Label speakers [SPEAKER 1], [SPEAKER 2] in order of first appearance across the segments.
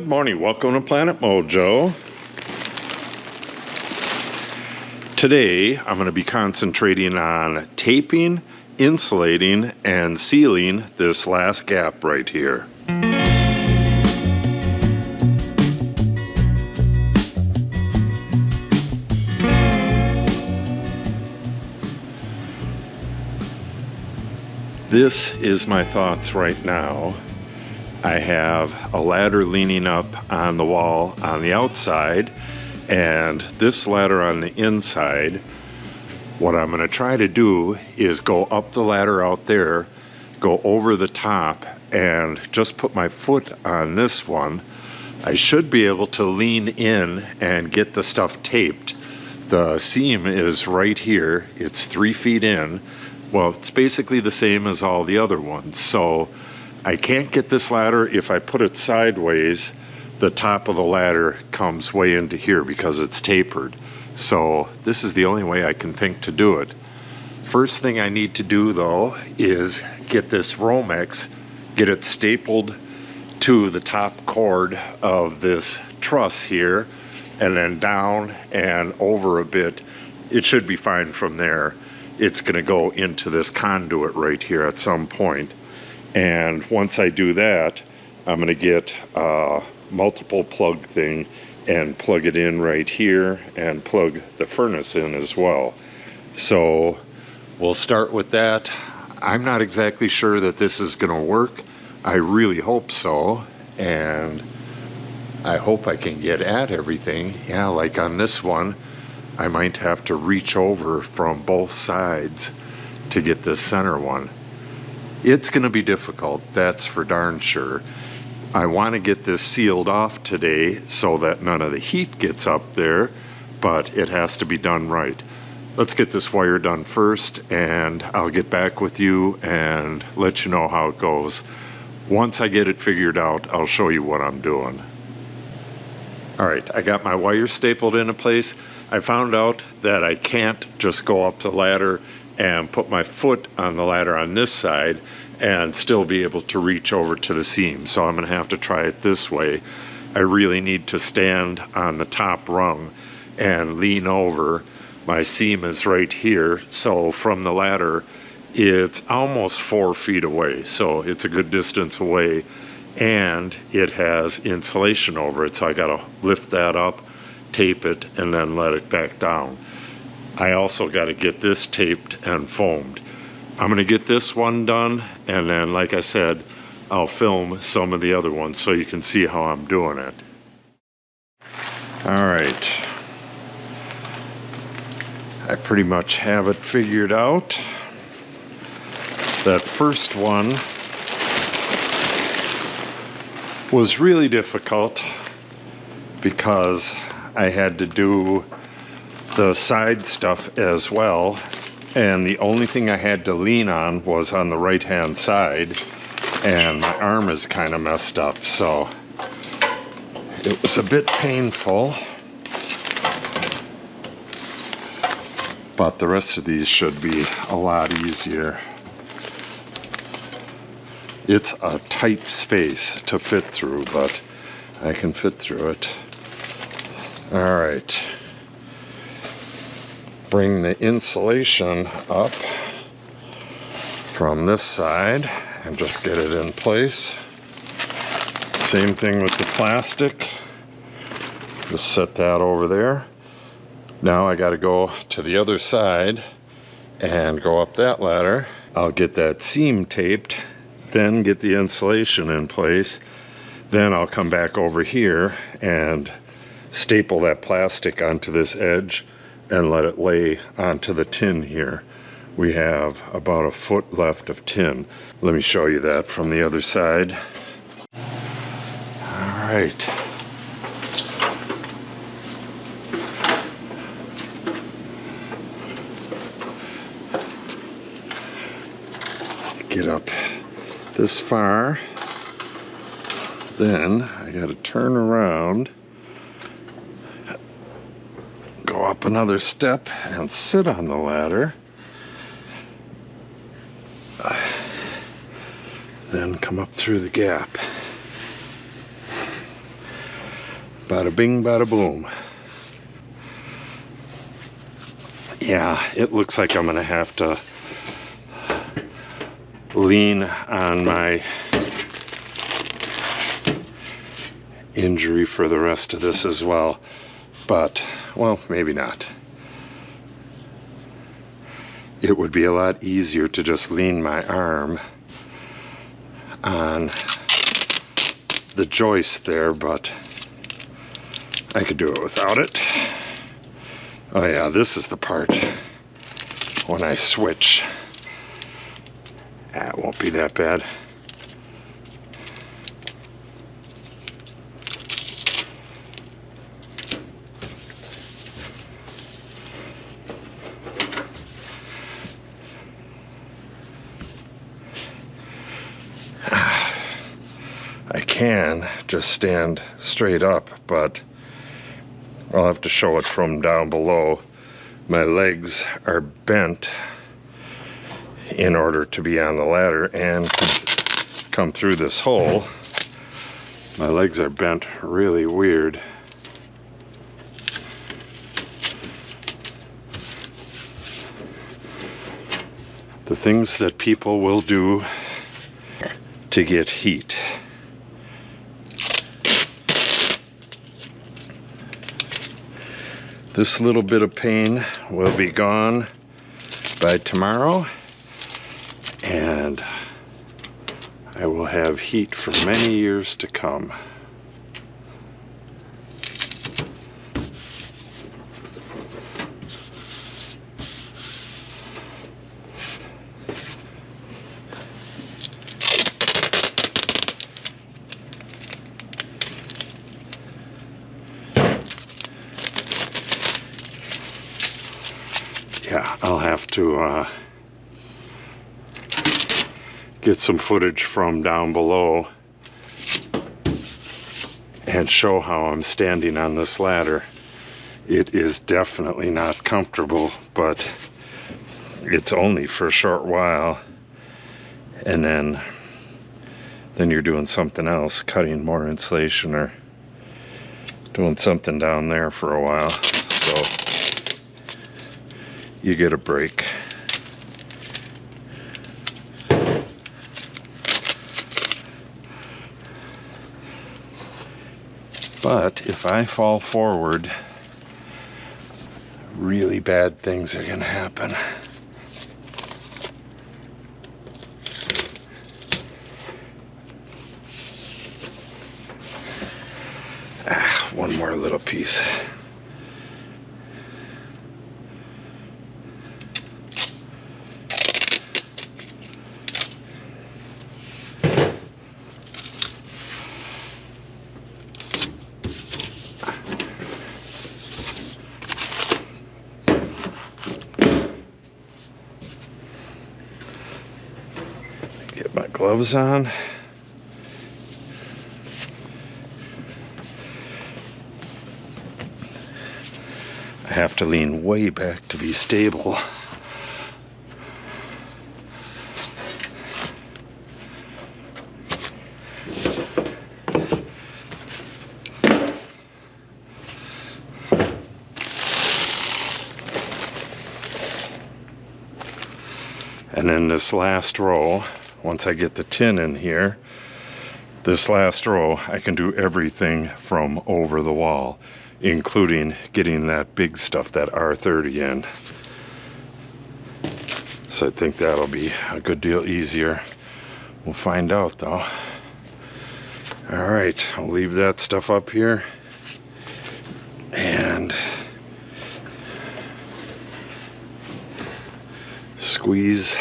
[SPEAKER 1] Good morning, welcome to Planet Mojo. Today I'm going to be concentrating on taping, insulating, and sealing this last gap right here. This is my thoughts right now. I have a ladder leaning up on the wall on the outside and this ladder on the inside. What I'm going to try to do is go up the ladder out there, go over the top, and just put my foot on this one. I should be able to lean in and get the stuff taped. The seam is right here. It's 3 feet in. Well, it's basically the same as all the other ones. So I can't get this ladder. If I put it sideways, the top of the ladder comes way into here because it's tapered. So this is the only way I can think to do it. First thing I need to do though is get this Romex, get it stapled to the top cord of this truss here, and then down and over a bit. It should be fine from there. It's gonna go into this conduit right here at some point. And once I do that, I'm going to get a multiple plug thing and plug it in right here and plug the furnace in as well. So we'll start with that. I'm not exactly sure that this is going to work. I really hope so. And I hope I can get at everything. Yeah, like on this one, I might have to reach over from both sides to get this center one. It's going to be difficult, that's for darn sure. I want to get this sealed off today so that none of the heat gets up there, but it has to be done right. Let's get this wire done first, and I'll get back with you and let you know how it goes. Once I get it figured out, I'll show you what I'm doing. All right, I got my wire stapled into place. I found out that I can't just go up the ladder and put my foot on the ladder on this side and still be able to reach over to the seam. So I'm going to have to try it this way. I really need to stand on the top rung and lean over. My seam is right here, so from the ladder it's almost 4 feet away, so it's a good distance away, and it has insulation over it, so I got to lift that up, tape it, and then let it back down. I also got to get this taped and foamed. I'm going to get this one done, and then like I said, I'll film some of the other ones so you can see how I'm doing it. All right. I pretty much have it figured out. That first one was really difficult because I had to do the side stuff as well, and the only thing I had to lean on was on the right hand side, and my arm is kind of messed up, so it was a bit painful, but the rest of these should be a lot easier. It's a tight space to fit through, but I can fit through it. All right. Bring the insulation up from this side and just get it in place. Same thing with the plastic. Just set that over there. Now I got to go to the other side and go up that ladder. I'll get that seam taped, then get the insulation in place. Then I'll come back over here and staple that plastic onto this edge and let it lay onto the tin here. We have about a foot left of tin. Let me show you that from the other side. All right. Get up this far. Then I gotta turn around, go up another step and sit on the ladder. Then come up through the gap. Bada bing, bada boom. Yeah, it looks like I'm gonna have to lean on my injury for the rest of this as well. But, well, maybe not. It would be a lot easier to just lean my arm on the joist there, but I could do it without it. Oh yeah, this is the part when I switch. It won't be that bad. I can just stand straight up, but I'll have to show it from down below. My legs are bent in order to be on the ladder and come through this hole. My legs are bent really weird. The things that people will do to get heat. This little bit of pain will be gone by tomorrow, and I will have heat for many years to come. Yeah, I'll have to get some footage from down below and show how I'm standing on this ladder. It is definitely not comfortable, but it's only for a short while, and then you're doing something else, cutting more insulation or doing something down there for a while, so you get a break. But if I fall forward, really bad things are gonna happen. One more little piece. Get my gloves on. I have to lean way back to be stable. And then this last row, once I get the tin in here, this last row, I can do everything from over the wall, including getting that big stuff, that R30 in. So I think that'll be a good deal easier. We'll find out though. All right, I'll leave that stuff up here. And squeeze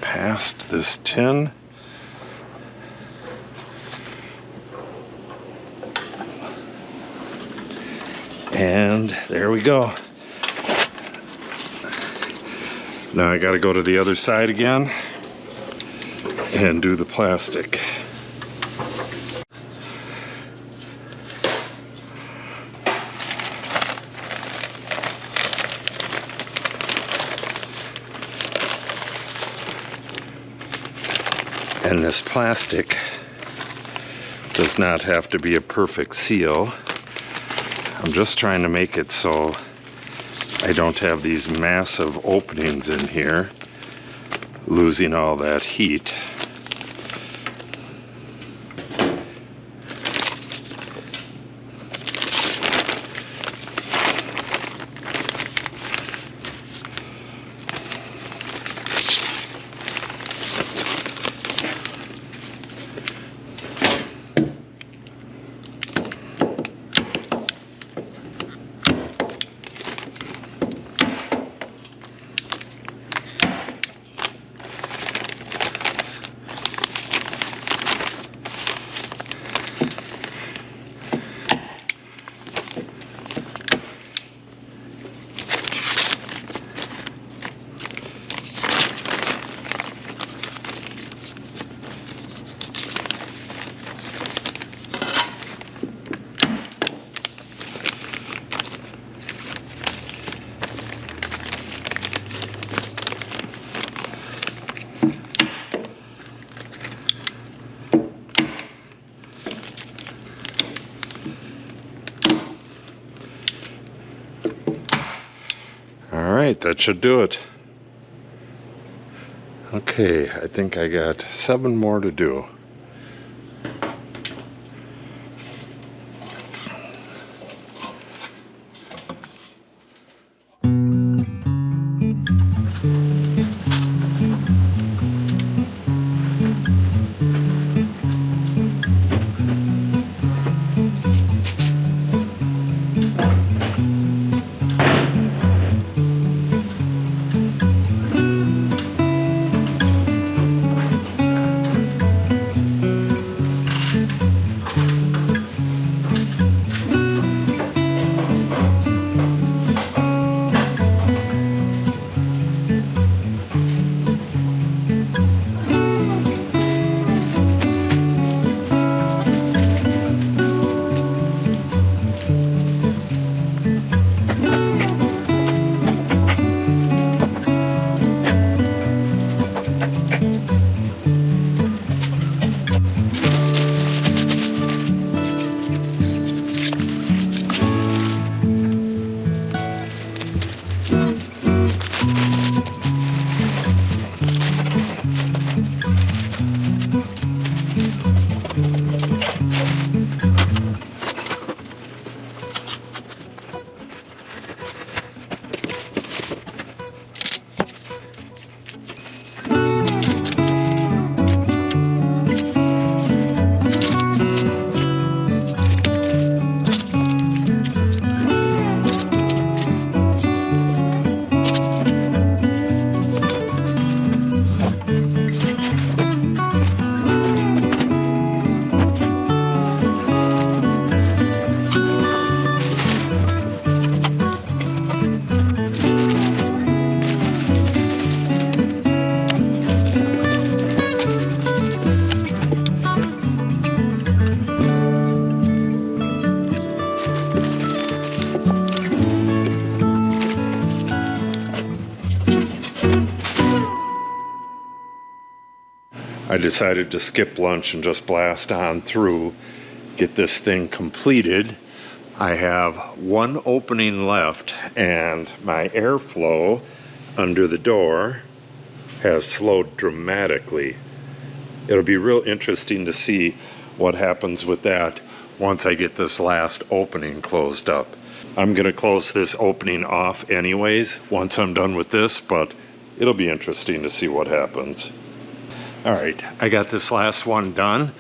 [SPEAKER 1] past this tin. And there we go. Now I got to go to the other side again and do the plastic. And this plastic Does not have to be a perfect seal. I'm just trying to make it so I don't have these massive openings in here, losing all that heat. Alright, that should do it. Okay, I think I got 7 more to do. I decided to skip lunch and just blast on through, get this thing completed. I have 1 opening left, and my airflow under the door has slowed dramatically. It'll be real interesting to see what happens with that once I get this last opening closed up. I'm going to close this opening off anyways once I'm done with this, but it'll be interesting to see what happens. Alright, I got this last one done,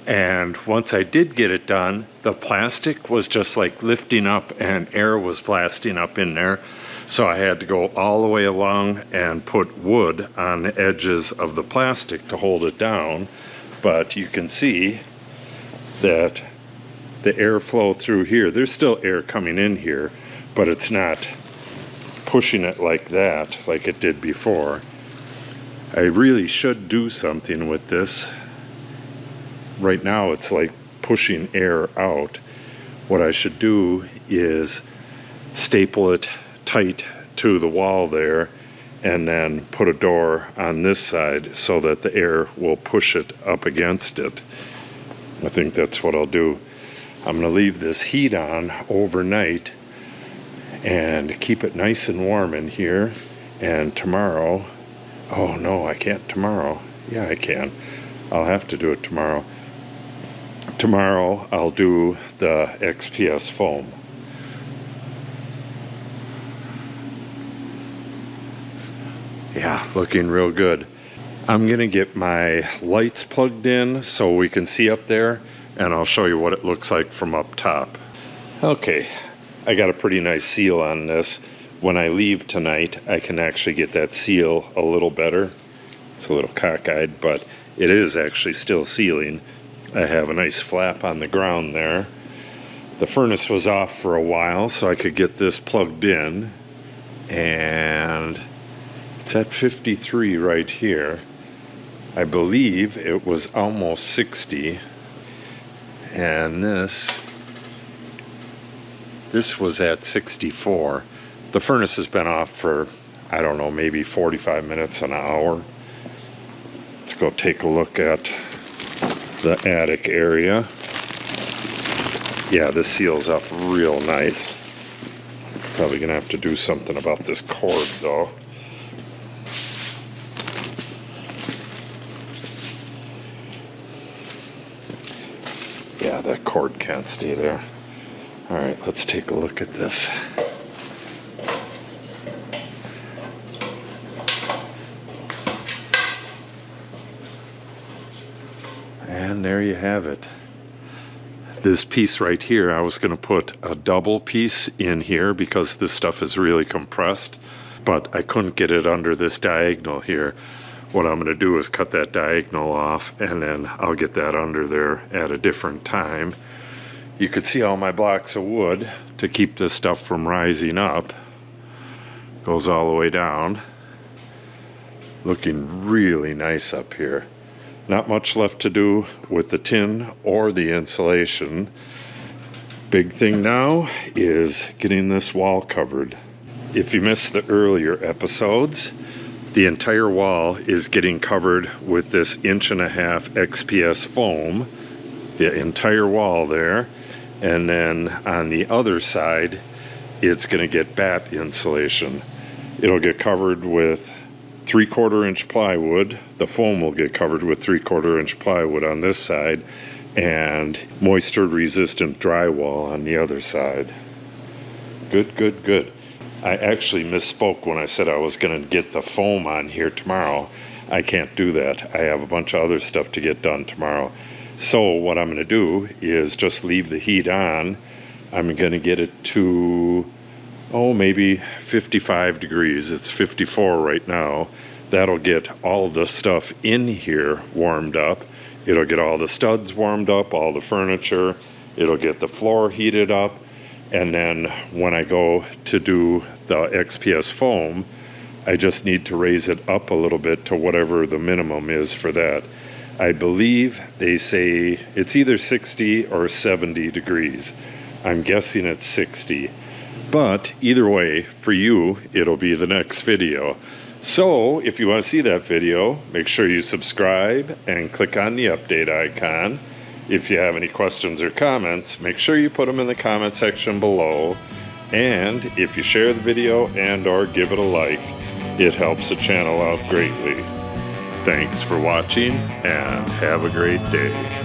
[SPEAKER 1] and once I did get it done, the plastic was just like lifting up and air was blasting up in there, so I had to go all the way along and put wood on the edges of the plastic to hold it down. But you can see that the airflow through here, there's still air coming in here, but it's not pushing it like that, like it did before. I really should do something with this. Right now it's like pushing air out. What I should do is staple it tight to the wall there and then put a door on this side so that the air will push it up against it. I think that's what I'll do. I'm gonna leave this heat on overnight and keep it nice and warm in here. And tomorrow, oh no, I can't tomorrow. Yeah, I can. I'll have to do it tomorrow. Tomorrow I'll do the XPS foam. Yeah, looking real good. I'm gonna get my lights plugged in so we can see up there, and I'll show you what it looks like from up top. Okay, I got a pretty nice seal on this. When I leave tonight, I can actually get that seal a little better. It's a little cockeyed, but it is actually still sealing. I have a nice flap on the ground there. The furnace was off for a while, so I could get this plugged in, and it's at 53 right here. I believe it was almost 60, and this was at 64. The furnace has been off for, I don't know, maybe 45 minutes, an hour. Let's go take a look at the attic area. Yeah, this seals up real nice. Probably gonna have to do something about this cord though. Yeah, that cord can't stay there. All right, let's take a look at this. And there you have it. This piece right here, I was going to put a double piece in here because this stuff is really compressed, but I couldn't get it under this diagonal here. What I'm going to do is cut that diagonal off, and then I'll get that under there at a different time. You could see all my blocks of wood to keep this stuff from rising up. Goes all the way down. Looking really nice up here. Not much left to do with the tin or the insulation. Big thing now is getting this wall covered. If you missed the earlier episodes, the entire wall is getting covered with this 1.5 XPS foam, the entire wall there, and then on the other side it's going to get batt insulation. It'll get covered with 3/4 inch plywood. The foam will get covered with 3/4 inch plywood on this side, and moisture resistant drywall on the other side. Good, good, good. I actually misspoke when I said I was going to get the foam on here tomorrow. I can't do that. I have a bunch of other stuff to get done tomorrow. So what I'm going to do is just leave the heat on. I'm going to get it to, maybe 55 degrees. It's 54 right now. That'll get all the stuff in here warmed up. It'll get all the studs warmed up, all the furniture. It'll get the floor heated up. And then when I go to do the XPS foam, I just need to raise it up a little bit to whatever the minimum is for that. I believe they say it's either 60 or 70 degrees. I'm guessing it's 60. But either way, for you, it'll be the next video. So if you want to see that video, make sure you subscribe and click on the update icon. If you have any questions or comments, make sure you put them in the comment section below. And if you share the video and or give it a like, it helps the channel out greatly. Thanks for watching and have a great day.